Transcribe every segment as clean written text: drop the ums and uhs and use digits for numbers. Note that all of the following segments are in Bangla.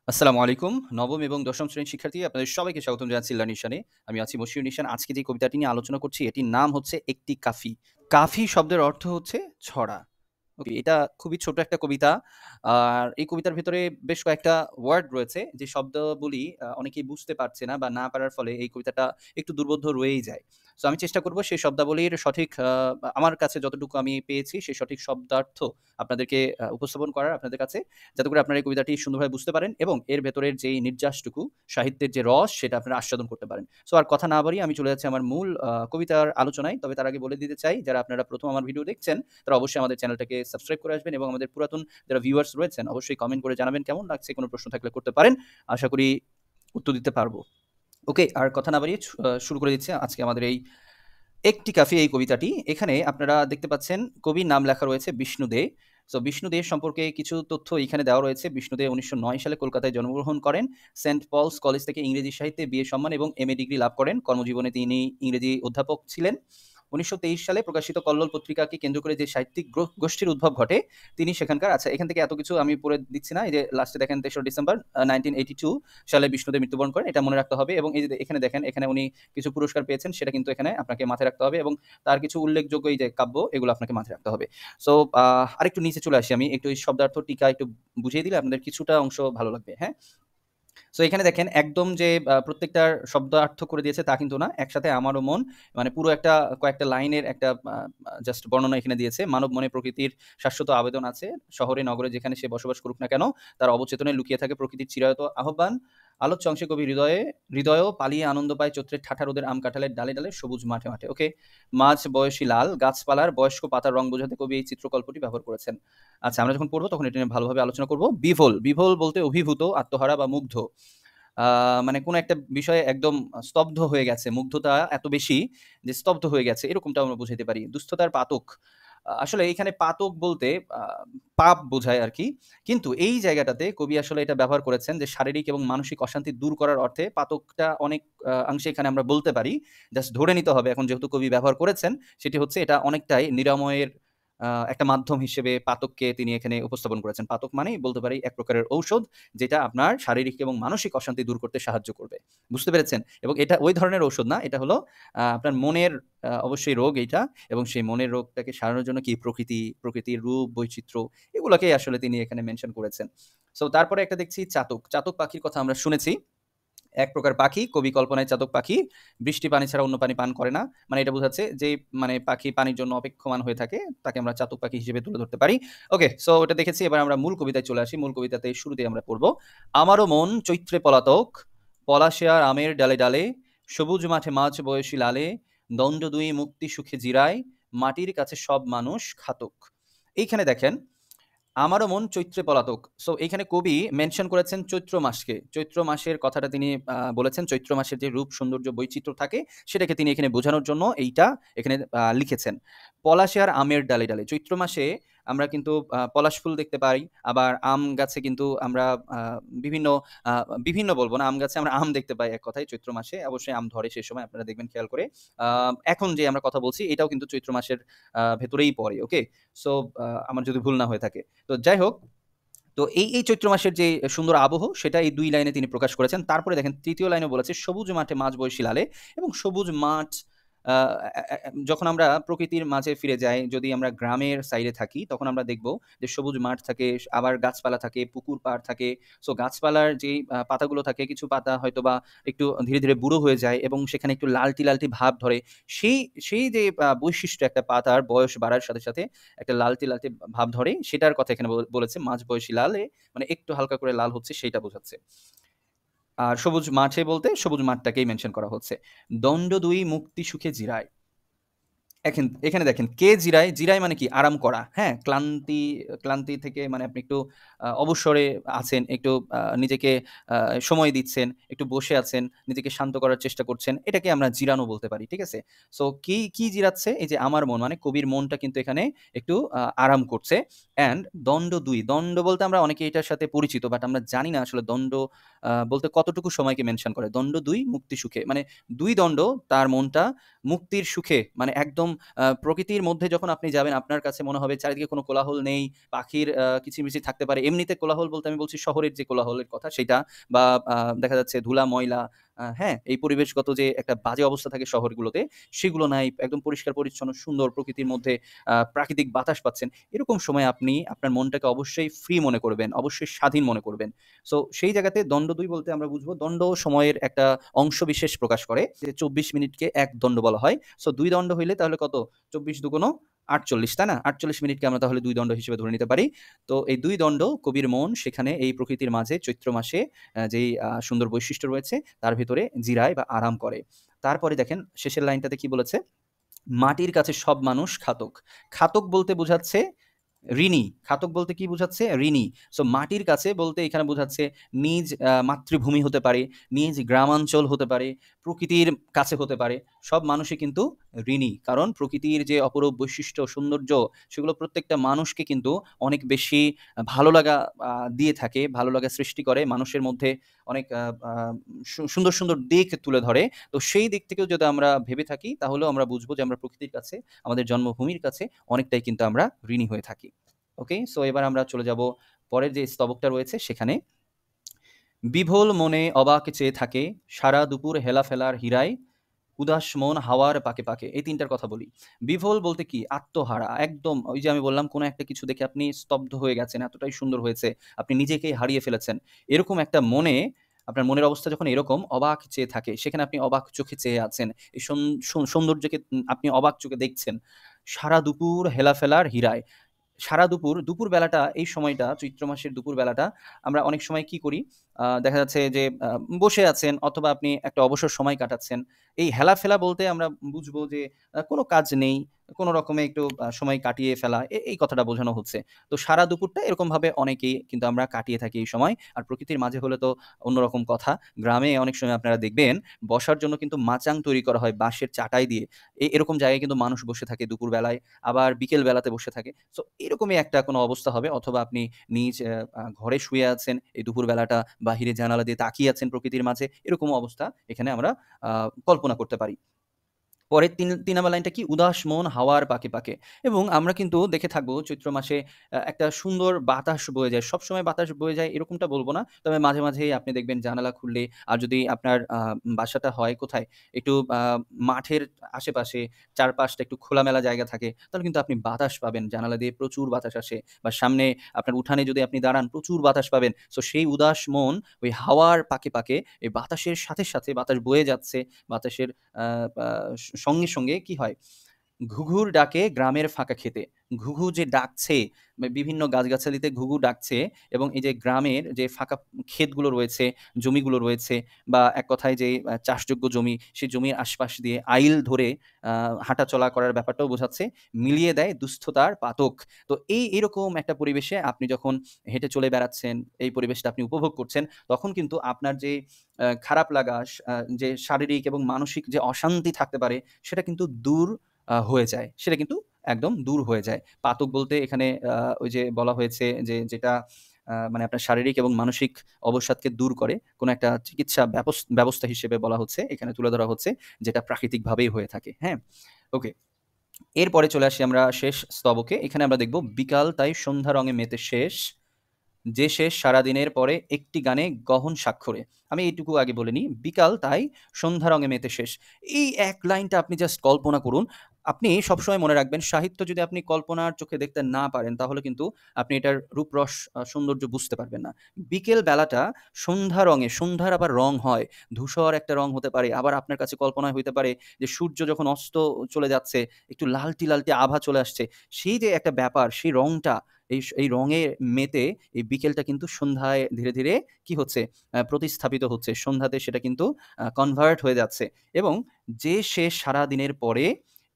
আসসালামু আলাইকুম। নবম এবং দশম শ্রেণীর শিক্ষার্থী আপনাদের সবাইকে স্বাগতম জানাচ্ছি লার্ন নিশানে। আমি আছি মশিউর নিশান। আজকে যে কবিতাটি নিয়ে আলোচনা করছি এটির নাম হচ্ছে একটি কাফি। কাফি শব্দের অর্থ হচ্ছে ছড়া। ওকে, এটা খুবই ছোট একটা কবিতা। আর এই কবিতার ভেতরে বেশ কয়েকটা ওয়ার্ড রয়েছে যে শব্দগুলি অনেকেই বুঝতে পারছে না বা না পারার ফলে এই কবিতাটা একটু দুর্বোধ্য রয়েই যায়। সো আমি চেষ্টা করব সেই শব্দাবলীর সঠিক আমার কাছে যতটুকু আমি পেয়েছি সেই সঠিক শব্দার্থ আপনাদেরকে উপস্থাপন করার আপনাদের কাছে, যাতে করে আপনারা এই কবিতাটি সুন্দরভাবে বুঝতে পারেন এবং এর ভেতরের যেই নির্যাসটুকু, সাহিত্যের যে রস সেটা আপনারা আস্বাদন করতে পারেন। সো আর কথা না বাড়িয়ে আমি চলে যাচ্ছি আমার মূল কবিতার আলোচনায়। তবে তার আগে বলে দিতে চাই, যারা আপনারা ১ম আমার ভিডিও দেখছেন তারা অবশ্যই আমাদের চ্যানেলটাকে সাবস্ক্রাইব করে আসবেন এবং আমাদের পুরাতন যারা ভিউয়ার্স রয়েছেন অবশ্যই কমেন্ট করে জানাবেন কেমন লাগছে। কোনো প্রশ্ন থাকলে করতে পারেন। আশা করি উত্তর দিতে পারবো। ওকে, আর কথা না বাড়িয়ে শুরু করে দিচ্ছি আজকে আমাদের এই একটি কাফি এই কবিতাটি। এখানে আপনারা দেখতে পাচ্ছেন কবির নাম লেখা রয়েছে বিষ্ণু দে। সো বিষ্ণু দে সম্পর্কে কিছু তথ্য এখানে দেওয়া রয়েছে। বিষ্ণু দে ১৯০৯ সালে কলকাতায় জন্মগ্রহণ করেন। সেন্ট পলস কলেজ থেকে ইংরেজি সাহিত্যে বিএ সম্মান এবং এমএ ডিগ্রি লাভ করেন। কর্মজীবনে তিনি ইংরেজি অধ্যাপক ছিলেন। ১৯২৩ সালে প্রকাশিত কল্লোল পত্রিকাকে কেন্দ্র করে যে সাহিত্যিক গোষ্ঠীর উদ্ভব ঘটে, তিনি সেখানকার এখান থেকে এত কিছু আমি পড়ে দিচ্ছি না। এই যে লাস্টে দেখেন ৩রা ডিসেম্বর 1982 সালে বিষ্ণু দে মৃত্যুবরণ করেন। এটা মনে রাখতে হবে এবং এই যে এখানে দেখেন এখানে উনি কিছু পুরস্কার পেয়েছেন, সেটা কিন্তু এখানে আপনাকে মাথায় রাখতে হবে এবং তার কিছু উল্লেখযোগ্য এই যে কাব্য, এগুলো আপনাকে মাথায় রাখতে হবে। সো আরেকটু নিচে চলে আসি আমি। একটু এই শব্দার্থ টিকা একটু বুঝিয়ে দিলে আপনাদের কিছুটা অংশ ভালো লাগবে, হ্যাঁ? সো এখানে দেখেন একদম যে প্রত্যেকটার শব্দার্থ করে দিয়েছে তা কিন্তু না। একসাথে আমারও মন, মানে পুরো একটা কয়েকটা লাইনের একটা জাস্ট বর্ণনা এখানে দিয়েছে। মানব মনে প্রকৃতির শাশ্বত আবেদন আছে। শহরে নগরে যেখানে সে বসবাস করুক না কেন, তার অবচেতনে লুকিয়ে থাকে প্রকৃতির চিরায়ত আহ্বান। আলোচ্য অংশে কবি হৃদয়েও পালিয়ে আনন্দ পায় চৈত্রের ঠাঠা রোদের আম কাঁঠালের ডালে ডালে সবুজ মাঠে মাঠে। ওকে, মাঝ বয়সী লাল গাছপালার বয়স্ক পাতার রং বোঝাতে কবি এই চিত্রকল্পটি ব্যবহার করেছেন। আচ্ছা, আমরা যখন পড়বো তখন এটা নিয়ে ভালোভাবে আলোচনা করব। বিভোল, বিভোল বলতে অভিভূত, আত্মহারা বা মুগ্ধ। মানে কোনো একটা বিষয়ে একদম স্তব্ধ হয়ে গেছে। মুগ্ধতা এত বেশি যে স্তব্ধ হয়ে গেছে, এরকমটাও আমরা বুঝাইতে পারি। দুস্থতার পাতক। আসলে এখানে পাতক বলতে আ পাপ বোঝায় আরকি। কিন্তু এই জায়গাটাতে কবি আসলে এটা ব্যবহার করেছেন যে শারীরিক এবং মানসিক অশান্তি দূর করার অর্থে পাতকটা অনেক অংশে এখানে আমরা বলতে পারি। জাস্ট ধরে নিতে হবে এখন যেহেতু কবি ব্যবহার করেছেন, সেটি হচ্ছে এটা অনেকটাই নিরাময়ের একটা মাধ্যম হিসেবে পাতককে তিনি এখানে উপস্থাপন করেছেন। পাতক মানেই বলতে পারি এক প্রকারের ঔষধ, যেটা আপনার শারীরিক এবং মানসিক অশান্তি দূর করতে সাহায্য করবে। বুঝতে পেরেছেন? এবং এটা ওই ধরনের ঔষধ না, এটা হলো আপনার মনের অবশ্যই রোগ এইটা, এবং সেই মনের রোগটাকে সারানোর জন্য কি প্রকৃতির রূপ, বৈচিত্র্য, এগুলাকেই আসলে তিনি এখানে মেনশন করেছেন। সো তারপরে একটা দেখছি চাতক। চাতক পাখির কথা আমরা শুনেছি। এক প্রকার পাখি, কবি কল্পনায় চাতক পাখি বৃষ্টি পানি ছাড়া অন্য পানি পান করে না। মানে এটা বোঝাচ্ছে যে মানে পাখি পানির জন্য অপেক্ষমান হয়ে থাকে, তাকে আমরা চাতক পাখি হিসেবে তুলে ধরতে পারি। ওকে, সো ওটা দেখেছি। এবার আমরা মূল কবিতায় চলে আসি। মূল কবিতাতে শুরুতেই আমরা পড়ব, আমারও মন চৈত্রে পলাতক, পলাশে আর আমের ডালে ডালে, সবুজ মাঠে মাঝ বয়সী লালে, দণ্ড দুই মুক্তি সুখে জিরায়, মাটির কাছে সব মানুষ খাতক। এইখানে দেখেন আমারও মন চৈত্রে পলাতক। সো এইখানে কবি মেনশন করেছেন চৈত্র মাসকে। চৈত্র মাসের কথাটা তিনি বলেছেন। চৈত্র মাসের যে রূপ, সৌন্দর্য, বৈচিত্র্য থাকে সেটাকে তিনি এখানে বোঝানোর জন্য এইটা এখানে লিখেছেন। পলাশে আর আমের ডালে ডালে। চৈত্র মাসে আমরা কিন্তু পলাশ ফুল দেখতে পাই। আবার আম গাছে কিন্তু আমরা আ বিভিন্ন আ বিভিন্ন বলব না, আম গাছে আমরা আম দেখতে পাই এক কথায় চৈত্র মাসে। অবশ্যই আম ধরে সেই সময়, আপনারা দেখবেন খেয়াল করে। আ এখন যে আমরা কথা বলছি এটাও কিন্তু চৈত্র মাসের ভেতরেই পড়ে। ওকে? সো আমার যদি ভুল না হয়ে থাকে। তো যাই হোক, তো এই চৈত্র মাসের যে সুন্দর আবহ সেটা এই ২ লাইনে তিনি প্রকাশ করেছেন। তারপরে দেখেন ৩য় লাইনেও বলেছে, সবুজ মাঠে মাঝ বয়সী লালে, এবং সবুজ মাঠ আ এ এ এ যখন আমরা প্রকৃতির মাঝে ফিরে যাই, যদি আমরা গ্রামের সাইডে থাকি তখন আমরা দেখব যে সবুজ মাঠ থাকে, আবার গাছপালা থাকে, পুকুর পাড় থাকে। সো গাছপালার যেই পাতাগুলো থাকে, কিছু পাতা হয়তোবা একটু ধীরে, ধীরে বুড়ো হয়ে যায় এবং সেখানে একটু লালটি, লালটি ভাব ধরে। সেই সেই যে বৈশিষ্ট্য একটা পাতার বয়স বাড়ার সাথে, সাথে একটা লালটে, লালটে ভাব ধরে, সেটার কথা এখানে বলেছে। মাঝবয়সী লালে মানে একটু হালকা করে লাল হচ্ছে সেইটা বোঝাচ্ছে। আর সবুজ মাঠে বলতে সবুজ মাঠটাকেই মেনশন করা হচ্ছে। দণ্ড দুই মুক্তি সুখে জিরায়। এখানে দেখেন কে জিরায়? জিরায় মানে কি? আরাম করা। হ্যাঁ? ক্লান্তি থেকে মানে আপনি একটু অবসরে আছেন, একটু নিজেকে আ সময় দিচ্ছেন, একটু বসে আছেন, নিজেকে শান্ত করার চেষ্টা করছেন। এটাকে আমরা জিরানো বলতে পারি। ঠিক আছে? সো কি জিরাচ্ছে? এই যে আমার মন, মানে কবির মনটা কিন্তু এখানে একটু আরাম করছে। অ্যান্ড দণ্ড ২, দণ্ড বলতে আমরা অনেকেই এটার সাথে পরিচিত, বাট আমরা জানি না আসলে দণ্ড বলতে কতটুকু সময়কে মেনশন করে। দণ্ড ২ মুক্তি সুখে। মানে ২ দণ্ড তার মনটা মুক্তির সুখে, মানে একদম প্রকৃতির মধ্যে যখন আপনি যাবেন আপনার কাছে মনে হবে চারিদিকে কোনো কোলাহল নেই, পাখির কিচিরমিচির থাকতে পারে। এমনিতে কোলাহল বলতে আমি বলছি শহরের যে কোলাহলের কথা সেটা, বা দেখা যাচ্ছে ধুলা ময়লা, হ্যাঁ? এই পরিবেশগত যে একটা বাজে অবস্থা থাকে শহরগুলোতে সেগুলো নাই। একদম পরিষ্কার পরিচ্ছন্ন সুন্দর প্রকৃতির মধ্যে প্রাকৃতিক বাতাস পাচ্ছেন। এরকম সময় আপনি আপনার মনটাকে অবশ্যই ফ্রি মনে করবেন, অবশ্যই স্বাধীন মনে করবেন। সো সেই জায়গাতে দণ্ড ২ বলতে আমরা বুঝবো দণ্ড সময়ের একটা অংশবিশেষ প্রকাশ করে। যে ২৪ মিনিটকে ১ দণ্ড বলা হয়। সো ২ দণ্ড হইলে তাহলে কত? ২৪ দুগুণ ৪৮, তাই না? ৪৮ মিনিটকে আমরা তাহলে ২ দণ্ড হিসেবে ধরে নিতে পারি। তো এই ২ দণ্ড কবির মন সেখানে এই প্রকৃতির মাঝে চৈত্র মাসে যেই সুন্দর বৈশিষ্ট্য রয়েছে তার ভেতরে জিরায় বা আরাম করে। তারপরে দেখেন শেষের লাইনটাতে কি বলেছে? মাটির কাছে সব মানুষ খাতক। খাতক বলতে বোঝাচ্ছে ঋণী। খাতক বলতে কি বোঝাচ্ছে? ঋণী। সো মাটির কাছে বলতে এখানে বোঝাচ্ছে নিজ মাতৃভূমি হতে পারে, নিজ গ্রামাঞ্চল হতে পারে, প্রকৃতির কাছে হতে পারে। সব মানুষই কিন্তু ঋণী। কারণ প্রকৃতির যে অপরূপ বৈশিষ্ট্য, সৌন্দর্য সেগুলো প্রত্যেকটা মানুষকে কিন্তু অনেক বেশি ভালো লাগা দিয়ে থাকে, ভালো লাগা সৃষ্টি করে। মানুষের মধ্যে অনেক আ আ সুন্দর, সুন্দর দিক তুলে ধরে। তো সেই দিক থেকেও যদি আমরা ভেবে থাকি তাহলেও আমরা বুঝবো যে আমরা প্রকৃতির কাছে, আমাদের জন্মভূমির কাছে অনেকটাই কিন্তু আমরা ঋণী হয়ে থাকি। ওকে? সো এবার আমরা চলে যাব পরের যে স্তবকটা রয়েছে সেখানে। বিভোল মনে অবাক চেয়ে থাকে, সারা দুপুর হেলাফেলার হীরায়, উদাস মন হাওয়ার পাকে, পাকে। এই ৩ টার কথা বলি। বিভোল বলতে কি? আত্মহারা। একদম ওই যে আমি বললাম কোনো একটা কিছু দেখে আপনি স্তব্ধ হয়ে গেছেন, এতটাই সুন্দর হয়েছে। আপনি নিজেকেই হারিয়ে ফেলেছেন। এরকম একটা মনে, আপনার মনের অবস্থা যখন এরকম অবাক চেয়ে থাকে, সেখানে আপনি অবাক চোখে চেয়ে আছেন। এই সৌন্দর্যকে আপনি অবাক চোখে দেখছেন। সারা দুপুর হেলাফেলার হীরায়। সারা দুপুর, দুপুর বেলাটা এই সময়টা চৈত্র মাসের দুপুর বেলাটা আমরা অনেক সময় কি করি? দেখা যাচ্ছে যে বসে আছেন অথবা আপনি একটা অবসর সময় কাটাচ্ছেন। এই হেলাফেলা বলতে আমরা বুঝবো যে কোনো কাজ নেই, কোনো রকমে একটু সময় কাটিয়ে ফেলা এই কথাটা বোঝানো হচ্ছে। তো সারা দুপুরটা এরকমভাবে অনেকেই কিন্তু আমরা কাটিয়ে থাকি এই সময়। আর প্রকৃতির মাঝে হলে তো অন্যরকম কথা। গ্রামে অনেক সময় আপনারা দেখবেন বসার জন্য কিন্তু মাচাং তৈরি করা হয় বাঁশের চাটাই দিয়ে। এরকম জায়গায় কিন্তু মানুষ বসে থাকে দুপুর বেলায়। আবার বিকেল বেলাতে বসে থাকে। সো এরকমই একটা কোনো অবস্থা হবে অথবা আপনি নিজ ঘরে শুয়ে আছেন এই দুপুর বেলাটা বাহিরে জানালা দিয়ে তাকিয়ে আছেন প্রকৃতির মাঝে। এরকম অবস্থা এখানে আমরা আ কল্পনা করতে পারি। পরের ৩ নাম্বার লাইনটা কি? উদাস মন হাওয়ার পাকে, পাকে। এবং আমরা কিন্তু দেখে থাকবো চৈত্র মাসে একটা সুন্দর বাতাস বয়ে যায়। সবসময় বাতাস বয়ে যায় এরকমটা বলব না। তবে মাঝে, মাঝেই আপনি দেখবেন জানালা খুললে, আর যদি আপনার বাসাটা হয় কোথায়? একটু মাঠের আশেপাশে চারপাশটা একটু খোলামেলা জায়গা থাকে, তাহলে কিন্তু আপনি বাতাস পাবেন। জানালা দিয়ে প্রচুর বাতাস আসে। বা সামনে আপনার উঠানে যদি আপনি দাঁড়ান প্রচুর বাতাস পাবেন। সো সেই উদাস মন ওই হাওয়ার পাকে, পাকে এই বাতাসের সাথে, সাথে বাতাস বয়ে যাচ্ছে। বাতাসের আ আ সঙ্গে, সঙ্গে কি হয়? ঘুঘুর ডাকে গ্রামের ফাঁকা ক্ষেতে। ঘুঘু যে ডাকছে, বিভিন্ন গাছগাছালিতে ঘুঘু ডাকছে এবং এই যে গ্রামের যে ফাঁকা ক্ষেতগুলো রয়েছে, জমিগুলো রয়েছে, বা এক কথায় যে চাষযোগ্য জমি, সেই জমির আশপাশ দিয়ে আইল ধরে আ হাঁটাচলা করার ব্যাপারটাও বোঝাচ্ছে। মিলিয়ে দেয় দুস্থতার পাতক। তো এরকম একটা পরিবেশে আপনি যখন হেঁটে চলে বেড়াচ্ছেন, এই পরিবেশটা আপনি উপভোগ করছেন, তখন কিন্তু আপনার যে খারাপ লাগা, যে শারীরিক এবং মানসিক যে অশান্তি থাকতে পারে, সেটা কিন্তু দূর হয়ে যায়। সেটা কিন্তু একদম দূর হয়ে যায়। পাতক বলতে এখানে ওই যে বলা হয়েছে যে যেটা মানে আপনার শারীরিক এবং মানসিক অবসাদকে দূর করে, কোনো একটা চিকিৎসা ব্যবস্থা হিসেবে বলা হচ্ছে, এখানে তুলে ধরা হচ্ছে, যেটা প্রাকৃতিকভাবেই হয়ে থাকে। হ্যাঁ? ওকে। এরপরে চলে আসি আমরা শেষ স্তবকে। এখানে আমরা দেখব বিকাল তাই সন্ধ্যা রঙে মেতে শেষ, যে শেষ সারাদিনের পরে একটি গানে গহন স্বাক্ষরে। আমি এইটুকু আগে বলে নিই। বিকাল তাই সন্ধ্যা রঙে মেতে শেষ। এই এক লাইনটা আপনি জাস্ট কল্পনা করুন। আপনি সবসময় মনে রাখবেন সাহিত্য যদি আপনি কল্পনার চোখে দেখতে না পারেন তাহলে কিন্তু আপনি এটার রূপরস সৌন্দর্য বুঝতে পারবেন না। বিকেল বেলাটা সন্ধ্যা রঙে, সন্ধ্যার আবার রং হয়। ধূসর একটা রং হতে পারে। আবার আপনার কাছে কল্পনায় হইতে পারে যে সূর্য যখন অস্ত চলে যাচ্ছে, একটু লালটি, লালটি আভা চলে আসছে। সেই যে একটা ব্যাপার, সেই রংটা, এই রঙে মেতে এই বিকেলটা কিন্তু সন্ধ্যায় ধীরে, ধীরে কি হচ্ছে? প্রতিস্থাপিত হচ্ছে। সন্ধ্যাতে সেটা কিন্তু কনভার্ট হয়ে যাচ্ছে এবং যে শেষ সারাদিনের পরে,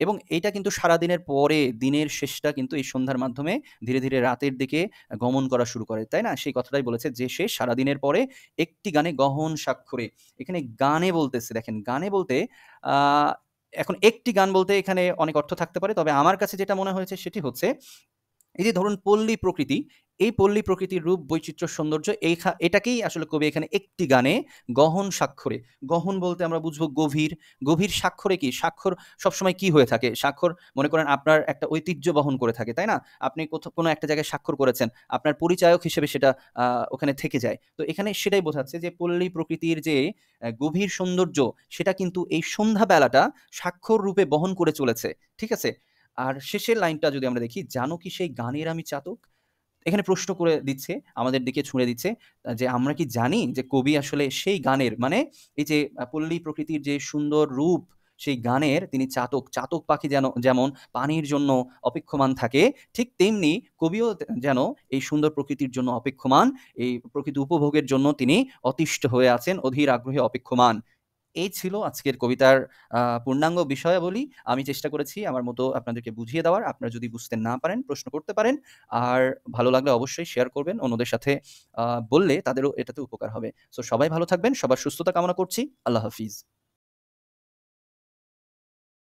এবং এইটা কিন্তু সারাদিনের পরে দিনের শেষটা কিন্তু এই সন্ধ্যার মাধ্যমে ধীরে, ধীরে রাতের দিকে গমন করা শুরু করে। তাই না? সেই কথাটাই বলেছে যে শেষ সারাদিনের পরে একটি গানে গহন স্বাক্ষরে। এখানে গানে বলতেছে, দেখেন গানে বলতে আ এখন একটি গান বলতে এখানে অনেক অর্থ থাকতে পারে। তবে আমার কাছে যেটা মনে হয়েছে সেটি হচ্ছে এই যে ধরুন পল্লী প্রকৃতি, এই পল্লী প্রকৃতির রূপ, বৈচিত্র্য, সৌন্দর্য এটাকেই আসলে কবি এখানে একটি গানে গহন স্বাক্ষরে, গহন বলতে আমরা বুঝবো গভীর, গভীর স্বাক্ষরে কি? স্বাক্ষর সবসময় কি হয়ে থাকে? স্বাক্ষর মনে করেন আপনার একটা ঐতিহ্য বহন করে থাকে, তাই না? আপনি কোনো একটা জায়গায় স্বাক্ষর করেছেন, আপনার পরিচায়ক হিসেবে সেটা ওখানে থেকে যায়। তো এখানে সেটাই বোঝাচ্ছে যে পল্লী প্রকৃতির যে গভীর সৌন্দর্য, সেটা কিন্তু এই সন্ধ্যাবেলাটা স্বাক্ষর রূপে বহন করে চলেছে। ঠিক আছে? আর শেষের লাইনটা যদি আমরা দেখি, "জানো কি সেই গানের আমি চাতক?" এখানে প্রশ্ন করে দিচ্ছে, আমাদের দিকে ছুঁড়ে দিচ্ছে যে আমরা কি জানি যে কবি আসলে সেই গানের মানে এই যে পল্লী প্রকৃতির যে সুন্দর রূপ, সেই গানের তিনি চাতক। চাতক পাখি যেমন পানির জন্য অপেক্ষমান থাকে, ঠিক তেমনি কবিও যেন এই সুন্দর প্রকৃতির জন্য অপেক্ষমান, এই প্রকৃতি উপভোগের জন্য তিনি অতিষ্ঠ হয়ে আছেন, অধীর আগ্রহে অপেক্ষমান। এই ছিল আজকের কবিতার পূর্ণাঙ্গ বিষয়াবলী। আমি চেষ্টা করেছি আমার মতো আপনাদেরকে বুঝিয়ে দেওয়ার। আপনারা যদি বুঝতে না পারেন, প্রশ্ন করতে পারেন। আর ভালো লাগলে অবশ্যই শেয়ার করবেন। অন্যদের সাথে বললে তাদেরও এটাতে উপকার হবে। সো সবাই ভালো থাকবেন। সবার সুস্থতা কামনা করছি। আল্লাহ হাফিজ।